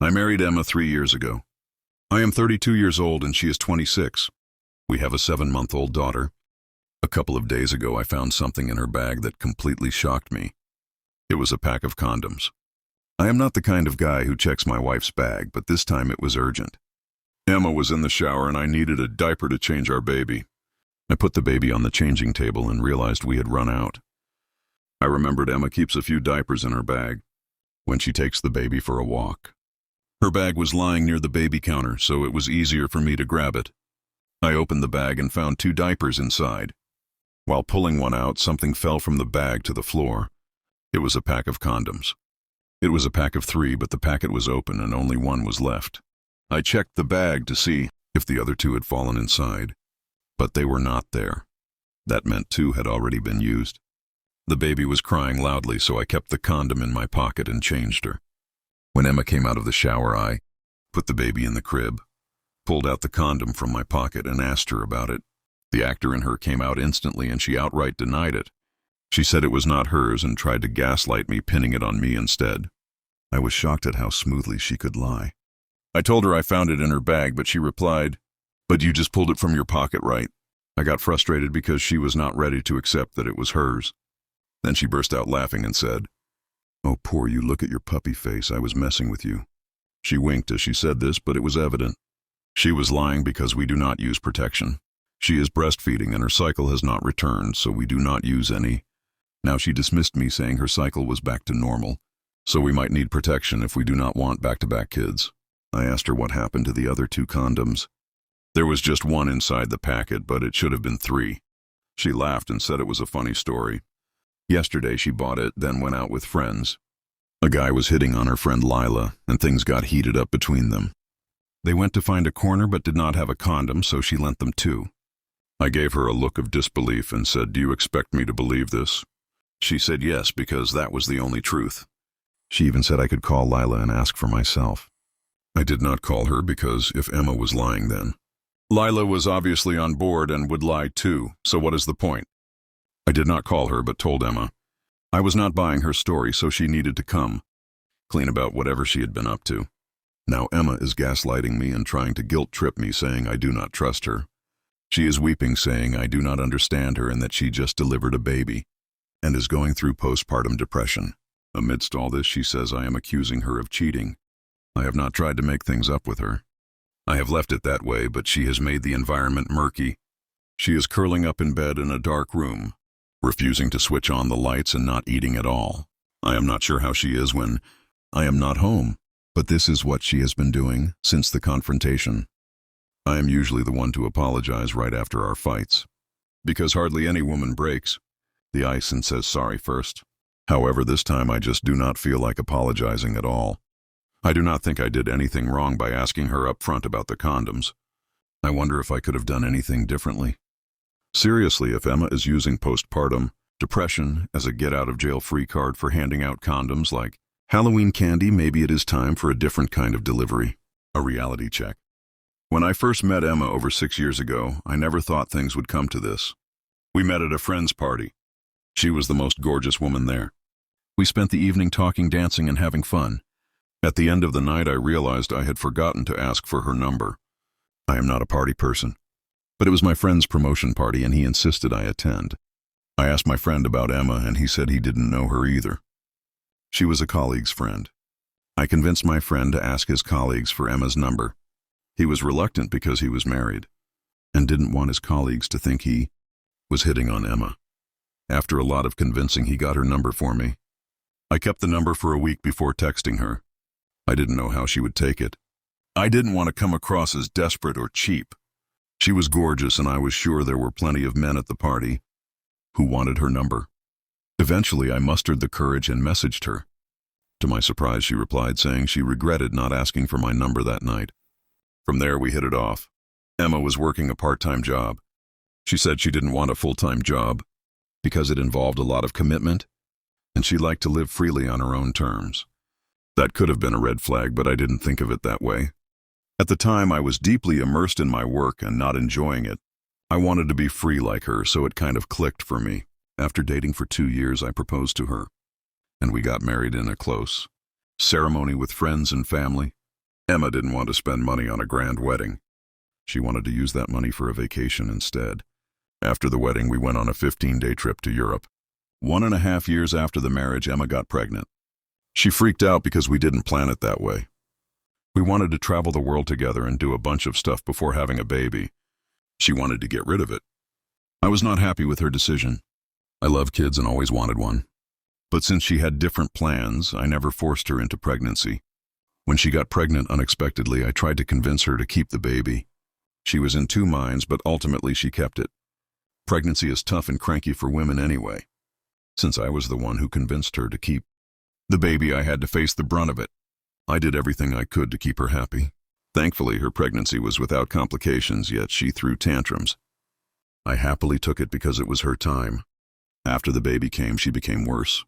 I married Emma 3 years ago. I am 32 years old and she is 26. We have a 7-month-old daughter. A couple of days ago I found something in her bag that completely shocked me. It was a pack of condoms. I am not the kind of guy who checks my wife's bag, but this time it was urgent. Emma was in the shower and I needed a diaper to change our baby. I put the baby on the changing table and realized we had run out. I remembered Emma keeps a few diapers in her bag when she takes the baby for a walk. Her bag was lying near the baby counter, so it was easier for me to grab it. I opened the bag and found 2 diapers inside. While pulling one out, something fell from the bag to the floor. It was a pack of condoms. It was a pack of 3, but the packet was open and only 1 was left. I checked the bag to see if the other 2 had fallen inside, but they were not there. That meant 2 had already been used. The baby was crying loudly, so I kept the condom in my pocket and changed her. When Emma came out of the shower, I put the baby in the crib, pulled out the condom from my pocket and asked her about it. The actor in her came out instantly and she outright denied it. She said it was not hers and tried to gaslight me, pinning it on me instead. I was shocked at how smoothly she could lie. I told her I found it in her bag, but she replied, "But you just pulled it from your pocket, right?" I got frustrated because she was not ready to accept that it was hers. Then she burst out laughing and said, "Oh, poor you, look at your puppy face, I was messing with you." She winked as she said this, but it was evident. She was lying because we do not use protection. She is breastfeeding and her cycle has not returned, so we do not use any. Now she dismissed me, saying her cycle was back to normal, so we might need protection if we do not want back-to-back kids. I asked her what happened to the other 2 condoms. There was just 1 inside the packet, but it should have been 3. She laughed and said it was a funny story. Yesterday she bought it, then went out with friends. A guy was hitting on her friend Lila, and things got heated up between them. They went to find a corner but did not have a condom, so she lent them 2. I gave her a look of disbelief and said, "Do you expect me to believe this?" She said yes, because that was the only truth. She even said I could call Lila and ask for myself. I did not call her because if Emma was lying then, Lila was obviously on board and would lie too, so what is the point? I did not call her but told Emma I was not buying her story, so she needed to come clean about whatever she had been up to. Now Emma is gaslighting me and trying to guilt-trip me, saying I do not trust her. She is weeping, saying I do not understand her and that she just delivered a baby and is going through postpartum depression. Amidst all this, she says I am accusing her of cheating. I have not tried to make things up with her. I have left it that way, but she has made the environment murky. She is curling up in bed in a dark room, refusing to switch on the lights and not eating at all. I am not sure how she is when I am not home, but this is what she has been doing since the confrontation. I am usually the one to apologize right after our fights, because hardly any woman breaks the ice and says sorry first. However, this time I just do not feel like apologizing at all. I do not think I did anything wrong by asking her up front about the condoms. I wonder if I could have done anything differently. Seriously, if Emma is using postpartum depression as a get-out-of-jail-free card for handing out condoms like Halloween candy, maybe it is time for a different kind of delivery, a reality check. When I first met Emma over 6 years ago, I never thought things would come to this. We met at a friend's party. She was the most gorgeous woman there. We spent the evening talking, dancing, and having fun. At the end of the night, I realized I had forgotten to ask for her number. I am not a party person, but it was my friend's promotion party and he insisted I attend. I asked my friend about Emma and he said he didn't know her either. She was a colleague's friend. I convinced my friend to ask his colleagues for Emma's number. He was reluctant because he was married and didn't want his colleagues to think he was hitting on Emma. After a lot of convincing, he got her number for me. I kept the number for a week before texting her. I didn't know how she would take it. I didn't want to come across as desperate or cheap. She was gorgeous and I was sure there were plenty of men at the party who wanted her number. Eventually, I mustered the courage and messaged her. To my surprise, she replied saying she regretted not asking for my number that night. From there, we hit it off. Emma was working a part-time job. She said she didn't want a full-time job because it involved a lot of commitment, and she liked to live freely on her own terms. That could have been a red flag, but I didn't think of it that way. At the time, I was deeply immersed in my work and not enjoying it. I wanted to be free like her, so it kind of clicked for me. After dating for 2 years, I proposed to her, and we got married in a close ceremony with friends and family. Emma didn't want to spend money on a grand wedding. She wanted to use that money for a vacation instead. After the wedding, we went on a 15-day trip to Europe. 1.5 years after the marriage, Emma got pregnant. She freaked out because we didn't plan it that way. We wanted to travel the world together and do a bunch of stuff before having a baby. She wanted to get rid of it. I was not happy with her decision. I love kids and always wanted one. But since she had different plans, I never forced her into pregnancy. When she got pregnant unexpectedly, I tried to convince her to keep the baby. She was in two minds, but ultimately she kept it. Pregnancy is tough and cranky for women anyway. Since I was the one who convinced her to keep the baby, I had to face the brunt of it. I did everything I could to keep her happy. Thankfully, her pregnancy was without complications, yet she threw tantrums. I happily took it because it was her time. After the baby came, she became worse.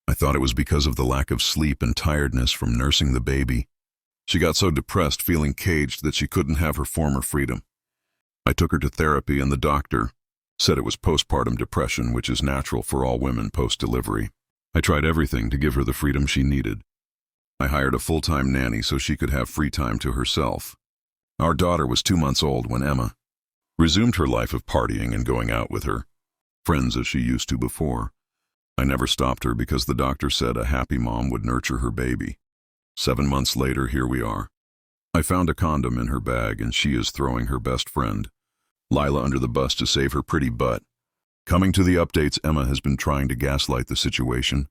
I thought it was because of the lack of sleep and tiredness from nursing the baby. She got so depressed, feeling caged, that she couldn't have her former freedom. I took her to therapy, and the doctor said it was postpartum depression, which is natural for all women post-delivery. I tried everything to give her the freedom she needed. I hired a full-time nanny so she could have free time to herself. Our daughter was 2 months old when Emma resumed her life of partying and going out with her friends as she used to before. I never stopped her because the doctor said a happy mom would nurture her baby. 7 months later, here we are. I found a condom in her bag, and she is throwing her best friend, Lila, under the bus to save her pretty butt. Coming to the updates, Emma has been trying to gaslight the situation,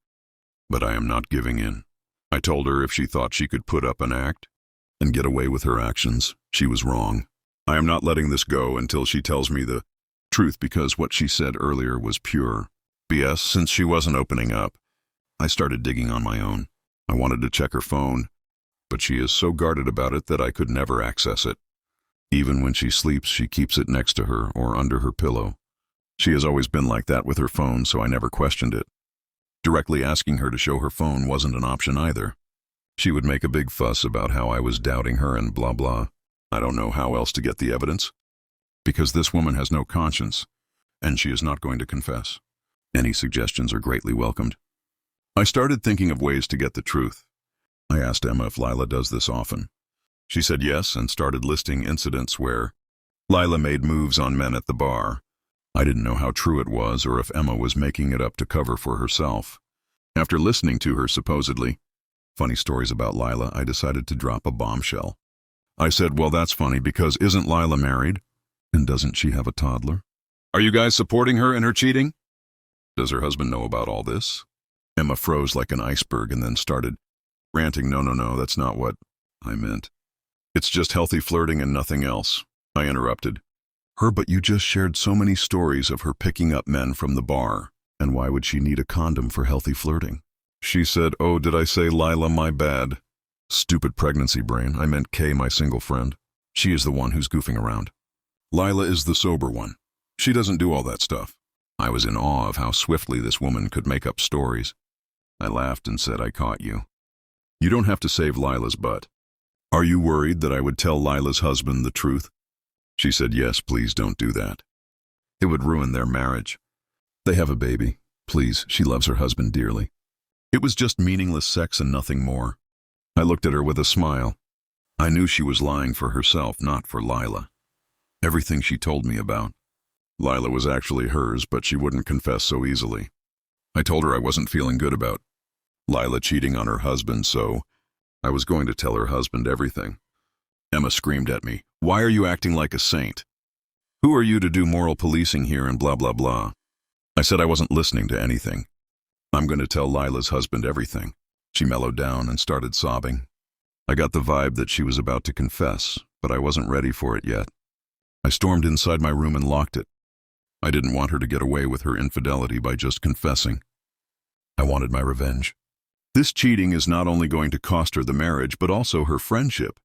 but I am not giving in. I told her if she thought she could put up an act and get away with her actions, she was wrong. I am not letting this go until she tells me the truth, because what she said earlier was pure BS. Since she wasn't opening up, I started digging on my own. I wanted to check her phone, but she is so guarded about it that I could never access it. Even when she sleeps, she keeps it next to her or under her pillow. She has always been like that with her phone, so I never questioned it. Directly asking her to show her phone wasn't an option either. She would make a big fuss about how I was doubting her and blah blah. I don't know how else to get the evidence, because this woman has no conscience, and she is not going to confess. Any suggestions are greatly welcomed. I started thinking of ways to get the truth. I asked Emma if Lila does this often. She said yes, and started listing incidents where Lila made moves on men at the bar. I didn't know how true it was or if Emma was making it up to cover for herself. After listening to her supposedly funny stories about Lila, I decided to drop a bombshell. I said, well, that's funny because isn't Lila married? And doesn't she have a toddler? Are you guys supporting her in her cheating? Does her husband know about all this? Emma froze like an iceberg and then started ranting. No, that's not what I meant. It's just healthy flirting and nothing else. I interrupted her, but you just shared so many stories of her picking up men from the bar, and why would she need a condom for healthy flirting? She said, oh, did I say Lila? My bad. Stupid pregnancy brain. I meant Kay, my single friend. She is the one who's goofing around. Lila is the sober one. She doesn't do all that stuff. I was in awe of how swiftly this woman could make up stories. I laughed and said, I caught you. You don't have to save Lila's butt. Are you worried that I would tell Lila's husband the truth? She said, yes, please don't do that. It would ruin their marriage. They have a baby. Please, she loves her husband dearly. It was just meaningless sex and nothing more. I looked at her with a smile. I knew she was lying for herself, not for Lila. Everything she told me about Lila was actually hers, but she wouldn't confess so easily. I told her I wasn't feeling good about Lila cheating on her husband, so I was going to tell her husband everything. Emma screamed at me, why are you acting like a saint? Who are you to do moral policing here and blah blah blah? I said I wasn't listening to anything. I'm going to tell Lila's husband everything. She mellowed down and started sobbing. I got the vibe that she was about to confess, but I wasn't ready for it yet. I stormed inside my room and locked it. I didn't want her to get away with her infidelity by just confessing. I wanted my revenge. This cheating is not only going to cost her the marriage, but also her friendship.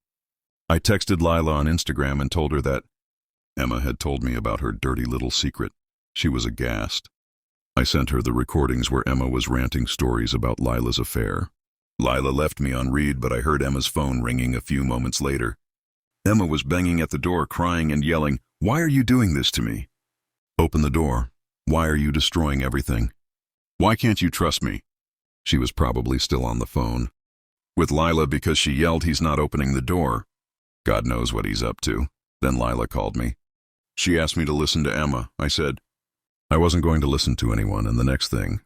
I texted Lila on Instagram and told her that Emma had told me about her dirty little secret. She was aghast. I sent her the recordings where Emma was ranting stories about Lila's affair. Lila left me on read, but I heard Emma's phone ringing a few moments later. Emma was banging at the door, crying and yelling, why are you doing this to me? Open the door. Why are you destroying everything? Why can't you trust me? She was probably still on the phone. with Lila because she yelled he's not opening the door. God knows what he's up to. Then Lila called me. She asked me to listen to Emma. I said I wasn't going to listen to anyone, and the next thing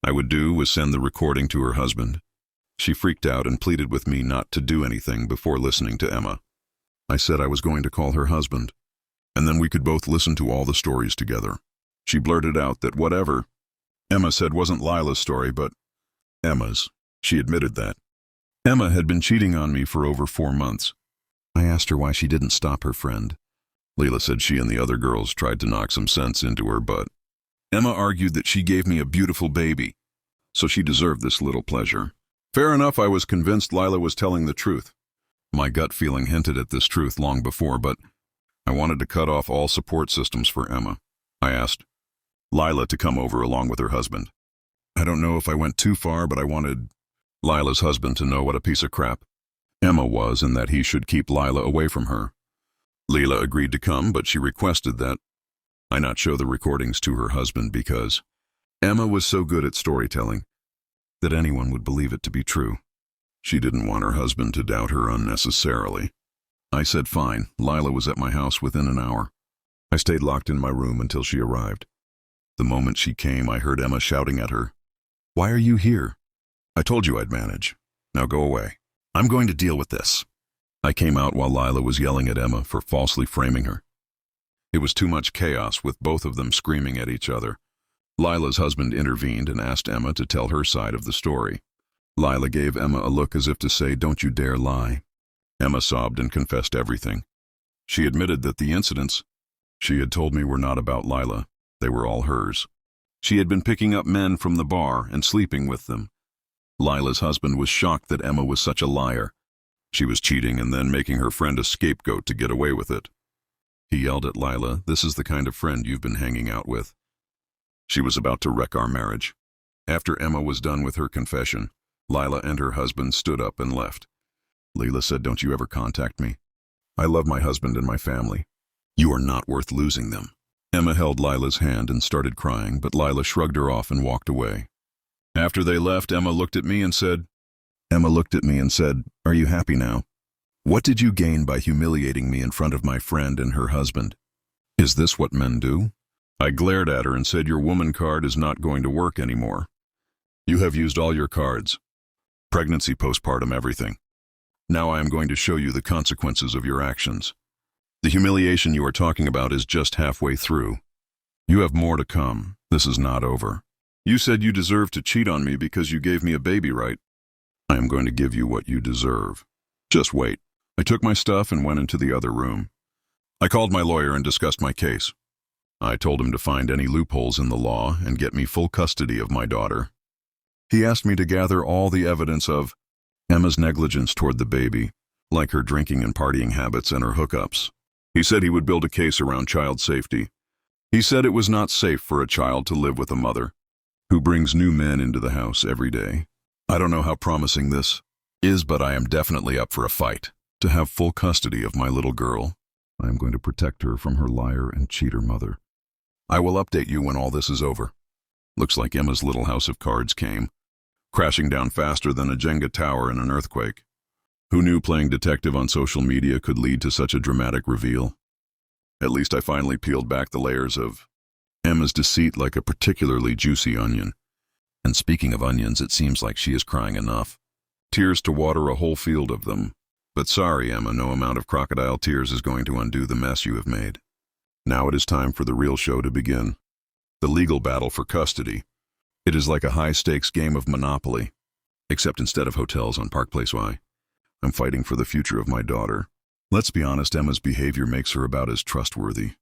I would do was send the recording to her husband. She freaked out and pleaded with me not to do anything before listening to Emma. I said I was going to call her husband, and then we could both listen to all the stories together. She blurted out that whatever Emma said wasn't Lila's story, but Emma's. She admitted that. Emma had been cheating on me for over 4 months. I asked her why she didn't stop her friend. Lila said she and the other girls tried to knock some sense into her, but Emma argued that she gave me a beautiful baby, so she deserved this little pleasure. Fair enough, I was convinced Lila was telling the truth. My gut feeling hinted at this truth long before, but I wanted to cut off all support systems for Emma. I asked Lila to come over along with her husband. I don't know if I went too far, but I wanted Lila's husband to know what a piece of crap Emma was and that he should keep Lila away from her. Lila agreed to come, but she requested that I not show the recordings to her husband because Emma was so good at storytelling that anyone would believe it to be true. She didn't want her husband to doubt her unnecessarily. I said fine. Lila was at my house within an hour. I stayed locked in my room until she arrived. The moment she came, I heard Emma shouting at her, "Why are you here? I told you I'd manage. Now go away. I'm going to deal with this." I came out while Lila was yelling at Emma for falsely framing her. It was too much chaos with both of them screaming at each other. Lila's husband intervened and asked Emma to tell her side of the story. Lila gave Emma a look as if to say, "Don't you dare lie." Emma sobbed and confessed everything. She admitted that the incidents she had told me were not about Lila. They were all hers. She had been picking up men from the bar and sleeping with them. Lila's husband was shocked that Emma was such a liar. She was cheating and then making her friend a scapegoat to get away with it. He yelled at Lila, "This is the kind of friend you've been hanging out with." She was about to wreck our marriage. After Emma was done with her confession, Lila and her husband stood up and left. Lila said, "Don't you ever contact me. I love my husband and my family. You are not worth losing them." Emma held Lila's hand and started crying, but Lila shrugged her off and walked away. After they left, Emma looked at me and said, "Are you happy now? What did you gain by humiliating me in front of my friend and her husband? Is this what men do?" I glared at her and said, "Your woman card is not going to work anymore. You have used all your cards. Pregnancy, postpartum, everything. Now I am going to show you the consequences of your actions. The humiliation you are talking about is just halfway through. You have more to come. This is not over. You said you deserved to cheat on me because you gave me a baby, right? I am going to give you what you deserve. Just wait." I took my stuff and went into the other room. I called my lawyer and discussed my case. I told him to find any loopholes in the law and get me full custody of my daughter. He asked me to gather all the evidence of Emma's negligence toward the baby, like her drinking and partying habits and her hookups. He said he would build a case around child safety. He said it was not safe for a child to live with a mother who brings new men into the house every day. I don't know how promising this is, but I am definitely up for a fight. To have full custody of my little girl, I am going to protect her from her liar and cheater mother. I will update you when all this is over. Looks like Emma's little house of cards came crashing down faster than a Jenga tower in an earthquake. Who knew playing detective on social media could lead to such a dramatic reveal? At least I finally peeled back the layers of Emma's deceit like a particularly juicy onion. And speaking of onions, it seems like she is crying enough. Tears to water a whole field of them. But sorry, Emma, no amount of crocodile tears is going to undo the mess you have made. Now it is time for the real show to begin. The legal battle for custody. It is like a high-stakes game of Monopoly, except instead of hotels on Park Place Y, I'm fighting for the future of my daughter. Let's be honest, Emma's behavior makes her about as trustworthy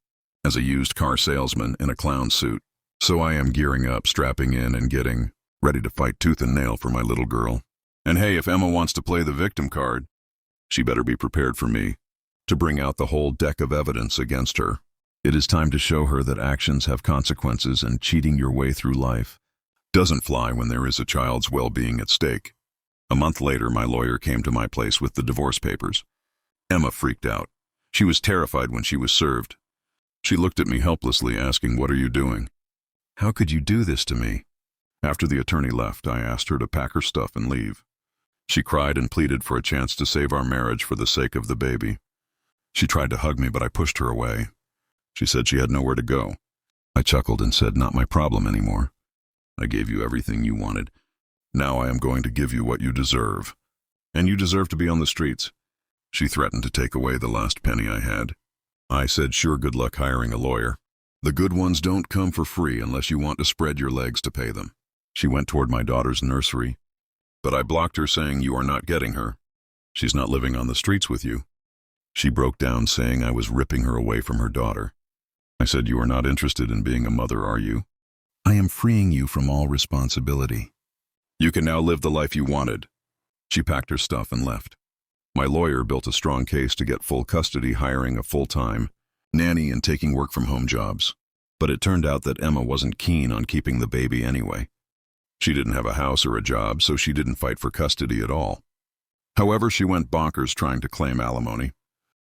as a used car salesman in a clown suit. So I am gearing up, strapping in, and getting ready to fight tooth and nail for my little girl. And hey, if Emma wants to play the victim card, she better be prepared for me to bring out the whole deck of evidence against her. It is time to show her that actions have consequences and cheating your way through life doesn't fly when there is a child's well-being at stake. A month later, my lawyer came to my place with the divorce papers. Emma freaked out. She was terrified when she was served. She looked at me helplessly, asking, "What are you doing? How could you do this to me?" After the attorney left, I asked her to pack her stuff and leave. She cried and pleaded for a chance to save our marriage for the sake of the baby. She tried to hug me, but I pushed her away. She said she had nowhere to go. I chuckled and said, "Not my problem anymore. I gave you everything you wanted. Now I am going to give you what you deserve. And you deserve to be on the streets." She threatened to take away the last penny I had. I said, "Sure, good luck hiring a lawyer. The good ones don't come for free unless you want to spread your legs to pay them." She went toward my daughter's nursery, but I blocked her, saying, "You are not getting her. She's not living on the streets with you." She broke down, saying I was ripping her away from her daughter. I said, "You are not interested in being a mother, are you? I am freeing you from all responsibility. You can now live the life you wanted." She packed her stuff and left. My lawyer built a strong case to get full custody, hiring a full-time nanny and taking work-from-home jobs. But it turned out that Emma wasn't keen on keeping the baby anyway. She didn't have a house or a job, so she didn't fight for custody at all. However, she went bonkers trying to claim alimony.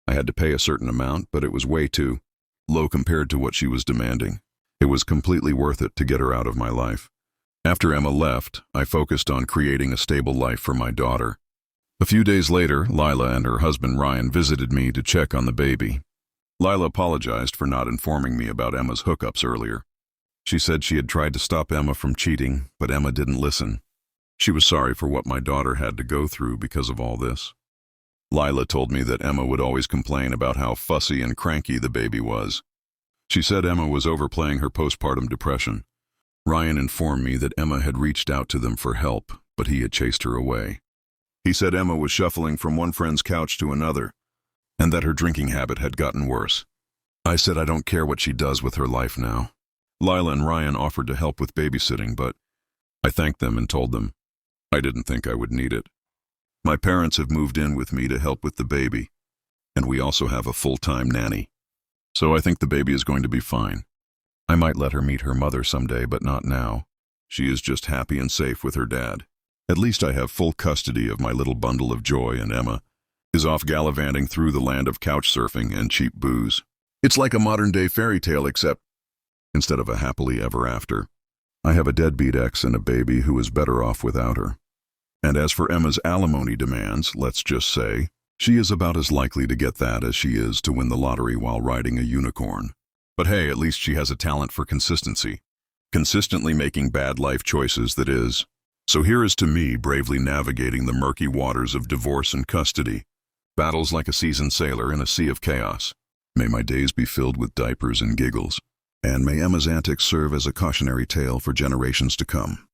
I had to pay a certain amount, but it was way too low compared to what she was demanding. It was completely worth it to get her out of my life. After Emma left, I focused on creating a stable life for my daughter. A few days later, Lila and her husband Ryan visited me to check on the baby. Lila apologized for not informing me about Emma's hookups earlier. She said she had tried to stop Emma from cheating, but Emma didn't listen. She was sorry for what my daughter had to go through because of all this. Lila told me that Emma would always complain about how fussy and cranky the baby was. She said Emma was overplaying her postpartum depression. Ryan informed me that Emma had reached out to them for help, but he had chased her away. He said Emma was shuffling from one friend's couch to another, and that her drinking habit had gotten worse. I said I don't care what she does with her life now. Lila and Ryan offered to help with babysitting, but I thanked them and told them I didn't think I would need it. My parents have moved in with me to help with the baby, and we also have a full-time nanny. So I think the baby is going to be fine. I might let her meet her mother someday, but not now. She is just happy and safe with her dad. At least I have full custody of my little bundle of joy, and Emma is off gallivanting through the land of couch surfing and cheap booze. It's like a modern-day fairy tale, except instead of a happily ever after, I have a deadbeat ex and a baby who is better off without her. And as for Emma's alimony demands, let's just say, she is about as likely to get that as she is to win the lottery while riding a unicorn. But hey, at least she has a talent for consistency. Consistently making bad life choices, that is. So here is to me bravely navigating the murky waters of divorce and custody. Battles like a seasoned sailor in a sea of chaos. May my days be filled with diapers and giggles. And may Emma's antics serve as a cautionary tale for generations to come.